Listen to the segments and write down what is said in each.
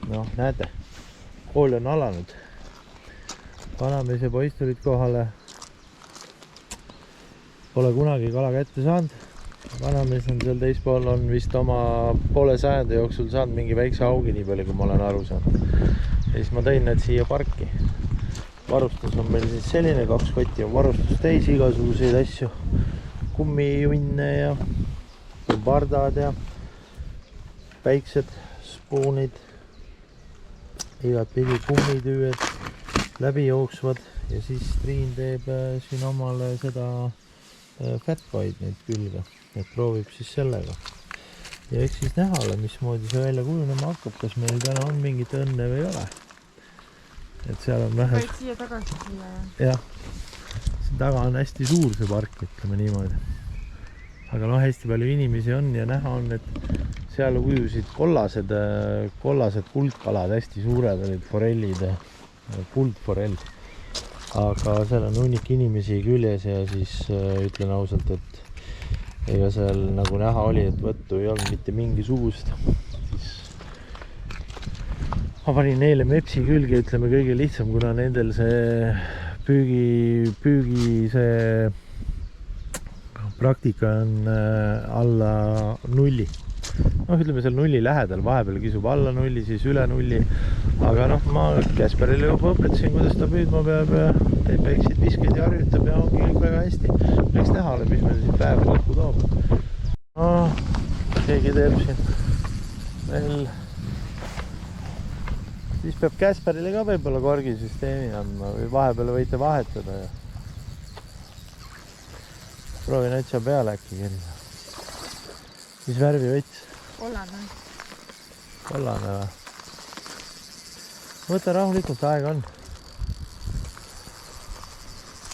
noh, näete, kool on alanud. Vanamees ja poiss tulid kohale. Pole kunagi kala kätte saanud. Vanamees on seal teispool, on vist oma poole sajandi jooksul saanud mingi väikse augi, nii palju kui ma olen aru saanud. Ja siis ma tõin need siia parki. Varustus on meil siis selline, 2 kotti on varustus täis, igasuguseid asju. Kummijunne ja pardad ja väiksed spuunid, igat pidi kummitüüed läbi jooksvad ja siis Triin teeb siin omale seda Fatboyd neid külge, et proovib siis sellega. Ja eks siis näha ole, mismoodi see välja kujunema hakkab, kas meil täna on mingit õnne või ei ole. Et seal on vähe... Võid siia tagasi siia, jah. See taga on hästi suur see park, ütleme niimoodi. Aga noh, hästi palju inimesi on ja näha on, et seal ujusid kollased kuldkalad, hästi suured olid forellid, kuldforell. Aga seal on hunnik inimesi küljes ja siis ütlen ausalt, et ega seal nagu näha oli, et võttu ei olnud mitte mingisugust. Siis ma panin neile mepsi külge, ütleme kõige lihtsam, kuna nendel see püügi see praktika on alla nulli. Noh, ütleme seal nulli lähedal, vahepeal kisub alla nulli, siis üle nulli. Aga noh, ma Käsperile juba õpetasin, kuidas ta püüdma peab ja teeb väikseid viskaid ja harjutab ja ongi kõik väga hästi. Eks näha ole, mis meil siin päeva lõppu toob. No, keegi teeb siin veel. Siis peab Käsperile ka võib-olla korgisüsteemi andma või vahepeal võite vahetada ja proovin otsa peale äkki kerida. Mis värvi võts? Kollane. Kollane või? Võta rahulikult, aega on.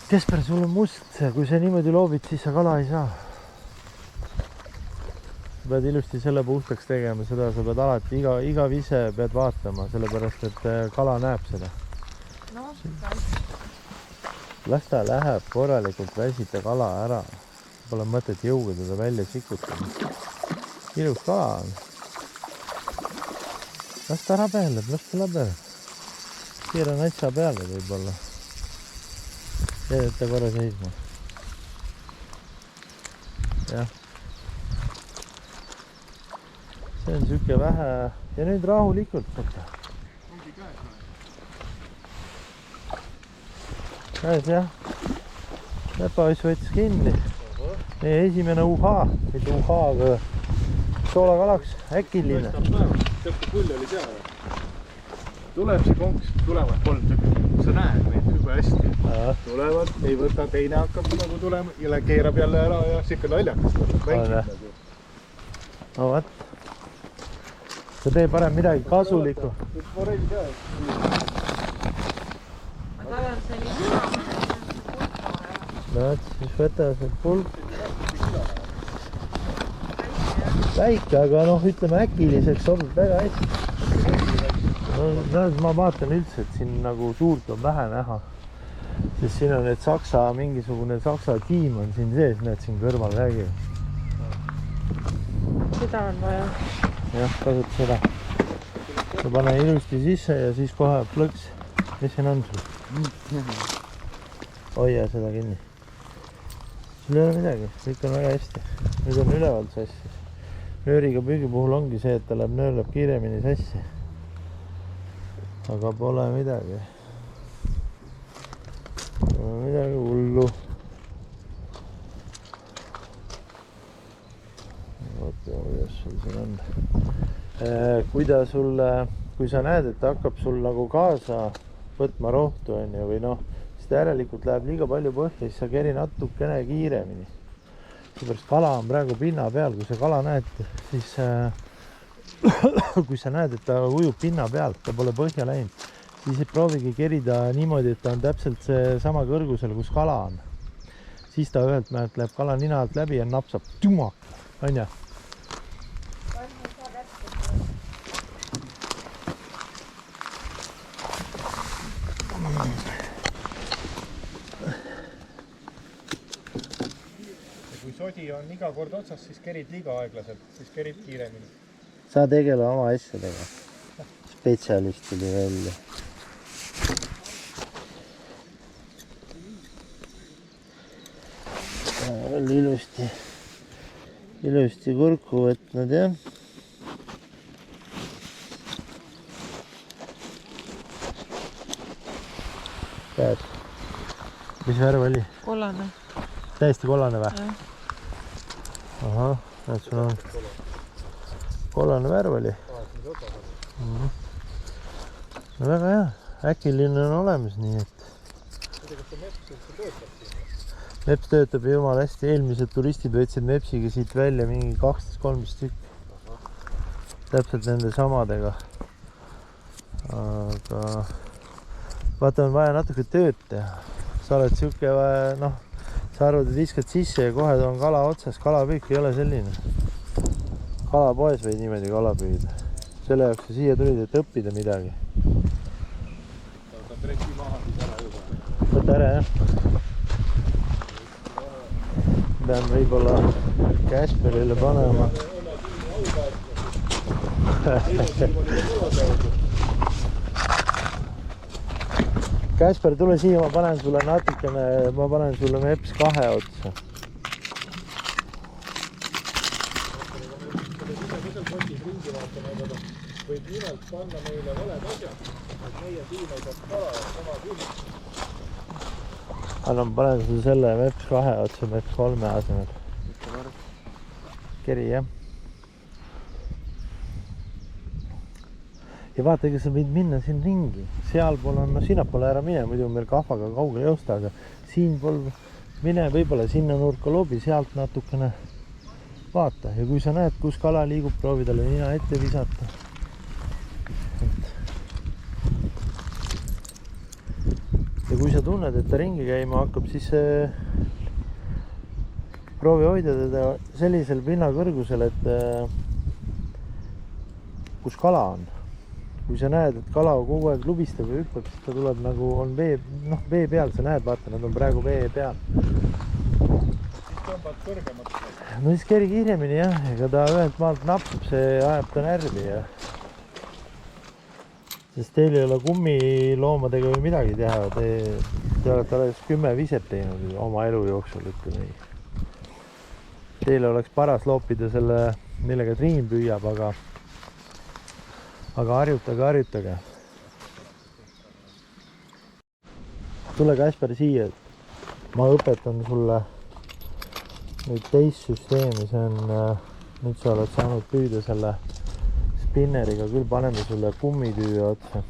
Kesper, sul on must, kui sa niimoodi loobid, siis sa kala ei saa. Sa pead ilusti selle puhtaks tegema, seda sa pead alati, iga vise pead vaatama, sellepärast et kala näeb seda. No, las ta läheb korralikult väsita kala ära. Pole mõtet jõuga teda välja sikutama. Ilus kala on. Las ta rabeleb. Siira natsa peale võib-olla. Jädeta korra seisma. Jah. See on süke vähe. Ja nüüd rahulikult võtta. Käes jah. Lepavis võttis kinni. Meie esimene UH, mitte UH, aga soolakalaks, äkiline. Tõppu pull oli seal. Tuleb see konks, tulevad 3 tükki. Sa näed neid juba hästi. Tulevad, ei võta, teine hakkab nagu tulema ja keerab jälle ära ja siuke naljakas. No võt. Sa tee parem midagi kasulikku. Forell ka. ma tahan sellise No, siis võta see pulk. Väike, aga noh, ütleme äkiliseks sobib väga hästi. No, ma vaatan üldse, et siin nagu suurt on vähe näha. Sest siin on need mingisugune saksa tiim on siin sees, näed siin kõrval räägi. Seda on vaja. Jah, kasuta seda. Sa pane ilusti sisse ja siis kohe plõks. Mis siin on sul? Hoia seda kinni. Sul ei ole midagi, kõik on väga hästi. Nüüd on ülevalt sassi. Nööriga püügi puhul ongi see, et ta nöör läheb kiiremini sassi. Aga pole midagi. Pole midagi hullu. Vaata, kuidas sul siin on. Kui sa näed, et ta hakkab sul nagu kaasa võtma rohtu või noh, siis ta järelikult läheb liiga palju põhja, siis sa keri natukene kiiremini. Seepärast kala on praegu pinna peal, kui sa kala näed, siis kui sa näed, et ta ujub pinna pealt, ta pole põhja läinud, siis proovigi kerida niimoodi, et ta on täpselt see sama kõrgusel, kus kala on. Siis ta ühelt mäelt läheb kala nina alt läbi ja napsab tumak, on ja? Kui sodi on iga kord otsas, siis kerid liiga aeglaselt, siis kerib kiiremini. Sa tegele oma asjadega. spetsialist tuli välja. Oli ilusti kurku võtnud, jah. Käed. Mis värv oli? Kollane. Täiesti kollane või? Jah. Ahah, näed, sul on kollane värv oli. No väga hea, äkiline on olemas, nii et Meps töötab jumal hästi, eelmised turistid võtsid Mepsiga siit välja mingi 12-13 tükk. Täpselt nende samadega. Aga vaata, on vaja natuke tööd teha. Sa oled siuke, noh, sa arvad, et viskad sisse ja kohe on kala otsas. Kalapüük ei ole selline. Kalapoes võid niimoodi kala püüda. Selle jaoks sa siia tulid, et õppida midagi. Võta ära, jah. Pean võib-olla Kasperile panema. Kasper, tule siia, ma panen sulle natukene, ma panen sulle Meps 2 otsa. Võib nimelt panna meile valed asjad, et meie siin ei saab kala ja sama küll. Annan, panen sulle selle Meps 2 otsa Meps 3 asemel. Keri, jah. Ja vaata, ega sa võid minna siin ringi. Sealpool on, no sinnapoole ära mine, muidu meil kahvaga kaugele ei osta, aga siinpool mine võib-olla sinna nurka lobi, sealt natukene vaata. Ja kui sa näed, kus kala liigub, proovi talle nina ette visata. Ja kui sa tunned, et ta ringi käima hakkab, siis proovi hoida teda sellisel pinnakõrgusel, et kus kala on. Kui sa näed, et kala kogu aeg lubistab ja hüppab, siis ta tuleb nagu on vee peal, sa näed, vaata, nad on praegu vee peal. Siis tõmbad kõrgemalt. No siis keri kiiremini, jah, ega ta ühelt maalt napsub, see ajab ta närvi ja sest teil ei ole kummiloomadega või midagi teha, te olete alles 10 viset teinud oma elu jooksul, ütleme nii. Teile oleks paras loopida selle, millega Triin püüab, aga harjutage. Tule, Kasper, siia. Ma õpetan sulle nüüd teist süsteemi, see on, nüüd sa oled saanud püüda selle spinneriga, küll paneme sulle kummitüüe otsa.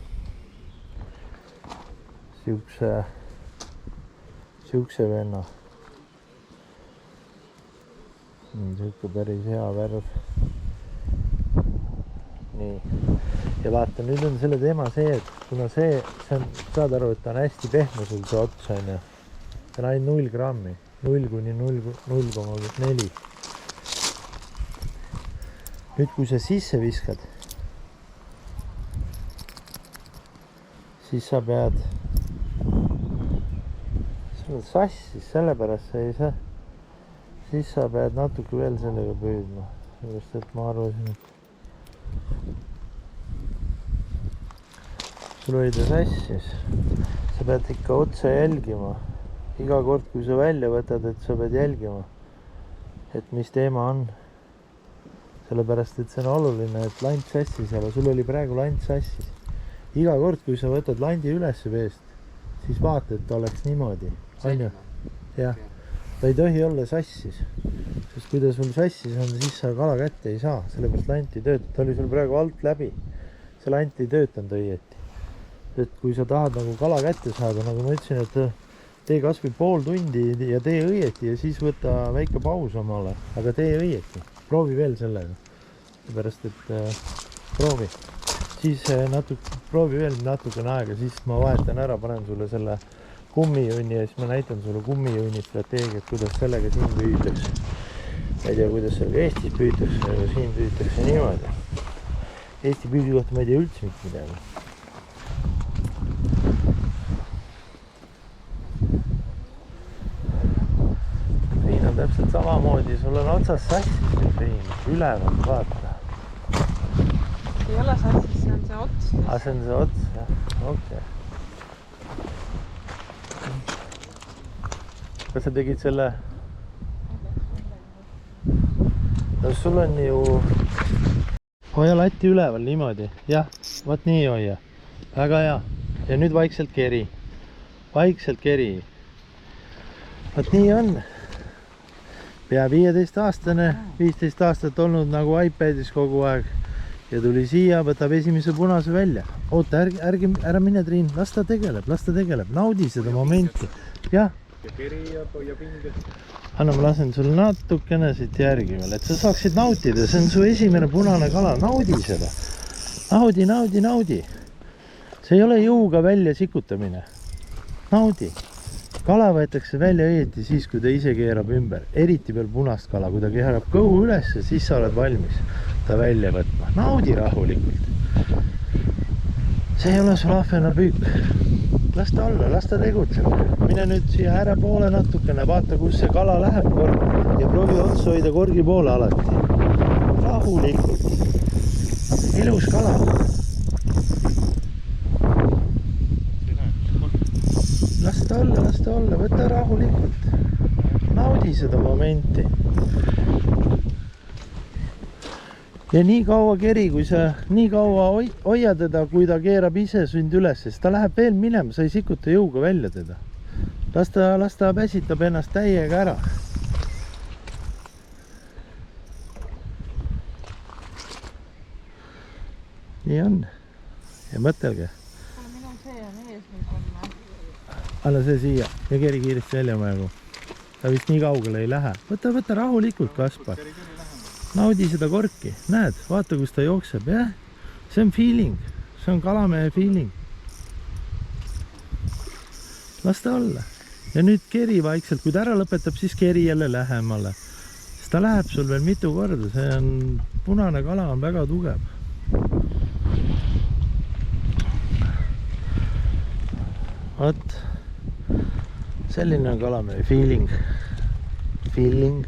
Siukse venna. Siuke päris hea värv. Nii. Ja vaata, nüüd on selle teema see, et kuna see on, saad aru, et ta on hästi pehme sul see ots, on ju. See on ainult 0 grammi, 0 kuni 0,4. Nüüd, kui sa sisse viskad, siis sa pead, sa oled sassis, sellepärast sa ei saa, siis sa pead natuke veel sellega püüdma. Sellepärast, et ma arvasin, et sul oli ta sassis. Sa pead ikka otsa jälgima. Iga kord, kui sa välja võtad, et sa pead jälgima, et mis teema on. Sellepärast, et see on oluline, et lant sassis, aga sul oli praegu lant sassis. Iga kord, kui sa võtad landi ülesse veest, siis vaata, et ta oleks niimoodi. On ju? Jah. Ta ei tohi olla sassis. Sest kui ta sul sassis on, siis sa kala kätte ei saa. Sellepärast lant ei tööta. Ta oli sul praegu alt läbi. See lant ei töötanud õieti. Et kui sa tahad nagu kala kätte saada, nagu ma ütlesin, et tee kas või pool tundi ja tee õieti ja siis võta väike paus omale. Aga tee õieti. Proovi veel sellega. Seepärast, et proovi. Siis proovi veel natukene aega, siis ma vahetan ära, panen sulle selle kummijunni ja siis ma näitan sulle kummijunni strateegiat, kuidas sellega siin püütakse. Ma ei tea, kuidas sellega Eestis püütakse, aga siin püütakse niimoodi. Eesti püügi kohta ma ei tea üldse mitte midagi. Triin on täpselt samamoodi, sul on otsas sassis Triin, ülevalt vaata. ei ole sassis, see on see ots. See on see ots, jah. Okei. Kas sa tegid selle? No sul on ju... Hoia latti üleval niimoodi. Jah, vaat nii hoia. Väga hea. Ja nüüd vaikselt keri. Vaikselt keri. Vaat nii on. Pea 15-aastane, 15 aastat olnud nagu iPadis kogu aeg. Ja tuli siia, võtab esimese punase välja. Oota, ära mine Triin, las ta tegeleb. Naudi seda momenti. Jah. Ja keri ja pinged. Anna, ma lasen sul natukene siit järgi veel, et sa saaksid nautida. See on su esimene punane kala. Naudi seda. Naudi. See ei ole jõuga välja sikutamine. Naudi. Kala võetakse välja õieti siis, kui ta ise keerab ümber. Eriti veel punast kala. Kui ta keerab kõhu üles, siis sa oled valmis ta välja võtma. Naudi rahulikult. See ei ole sul ahvena püük. Las ta olla, las ta tegutseb. Mine nüüd siia ääre poole natukene, vaata kus see kala läheb ja proovi otsa hoida korgi poole alati. Rahulikult. Ilus kala. Las ta olla, võta rahulikult. Naudi seda momenti. Ja nii kaua keri, kui sa nii kaua hoia teda, kui ta keerab ise sünd üles, sest ta läheb veel minema, sa ei sikuta jõuga välja teda. Las ta päsitab ennast täiega ära. Nii on. Ja mõtelge. Minu see on ees nüüd on. Anna see siia ja keri kiiresti välja majagu. Ta vist nii kaugele ei lähe. Võta rahulikult, Kaspar. Naudi seda korki. Näed, vaata kus ta jookseb. Jah? See on feeling. See on kalamehe feeling. Las ta olla. Ja nüüd keri vaikselt. Kui ta ära lõpetab, siis keri jälle lähemale. Sest ta läheb sul veel mitu korda. See on punane kala on väga tugev. Vot. Selline on kalamehe feeling. Feeling.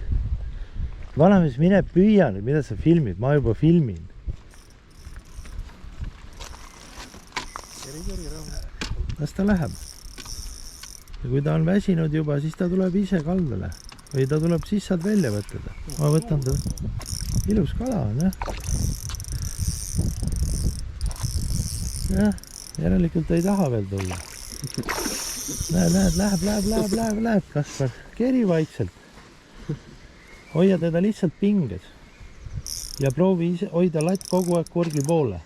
Vanamees, mine püüa nüüd, mida sa filmid? Ma juba filmin. Las ta läheb. Ja kui ta on väsinud juba, siis ta tuleb ise kaldale. Või ta tuleb siis saad välja võtta. Ma võtan ta. Ilus kala on, jah. Jah, järelikult ei taha veel tulla. Läheb, Kaspar. Keri vaikselt. Hoia teda lihtsalt pinges. Ja proovi ise hoida latt kogu aeg korgi poole.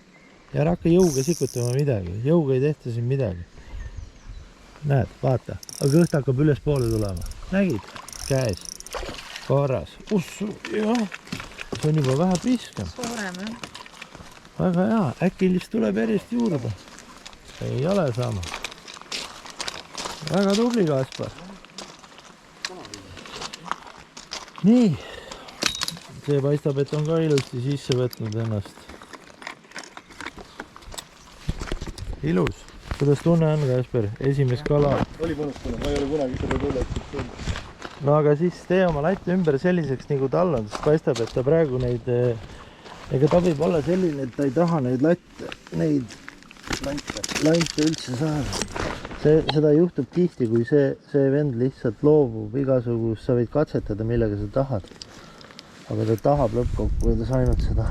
Ja ära hakka jõuga sikutama midagi. Jõuga ei tehta siin midagi. Näed, vaata. Aga kõht hakkab üles poole tulema. Nägid? Käes. Korras. Jah. See on juba vähe piskam. Suurem, jah. Väga hea. Äkki lihtsalt tuleb järjest juurde. Ei ole sama. Väga tubli, Kaspar. Nii. See paistab, et on ka ilusti sisse võtnud ennast. Ilus. Kuidas tunne on, Kaspar? Esimest kala. Oli mõnus tunne, ma ei ole kunagi seda tulnud. No aga siis tee oma latt ümber selliseks, nagu tal on. Sest paistab, et ta praegu neid... Ega ta võib olla selline, et ta ei taha neid lante üldse saada. Seda juhtub tihti, kui see vend lihtsalt loobub igasugust, sa võid katsetada, millega sa tahad. Aga ta tahab lõppkokkuvõttes ainult seda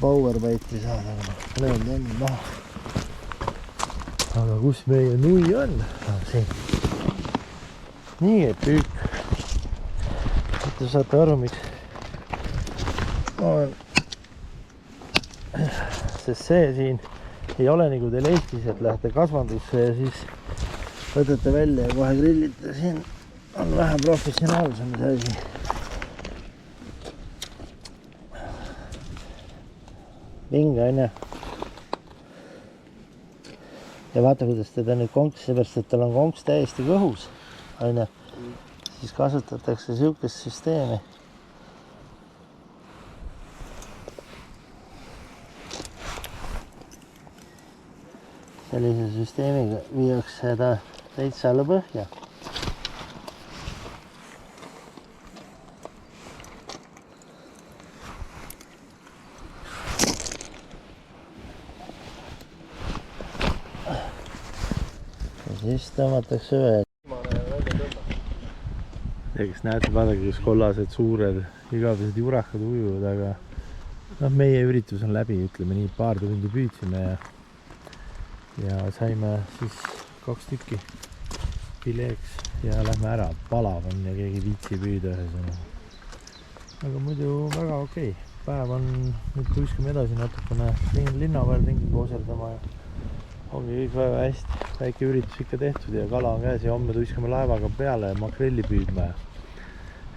powerbaiti saada. Löön enne maha. Aga kus meie nui on? Siin. Nii et püük. Te saate aru, miks on. Sest see siin ei ole nagu teil Eestis, et lähete kasvandusse ja siis võtate välja ja kohe grillite. Siin on vähe professionaalsem see asi. Vinga, on ja. Ja vaata, kuidas teda nüüd konks, seepärast, et tal on konks täiesti kõhus. On ja. Siis kasutatakse siukest süsteemi. Sellise süsteemiga viiakse seda täitsa alla põhja. siis tõmmatakse veel. Ja kes näete, vaadake, kus kollased suured igavesed jurakad ujuvad, aga noh, meie üritus on läbi, ütleme nii, paar tundi püüdsime ja saime siis 2 tükki fileeks ja lähme ära. Palav on ja keegi viitsi püüda ühesõna. Aga muidu väga okei. Päev on, nüüd tuiskame edasi natukene linna peal ringi kooserdama ja ongi kõik väga hästi. Väike üritus ikka tehtud ja kala on käes ja homme tuiskame laevaga peale ja makrelli püüdma.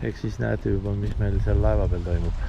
Ehk siis näete juba, mis meil seal laeva peal toimub.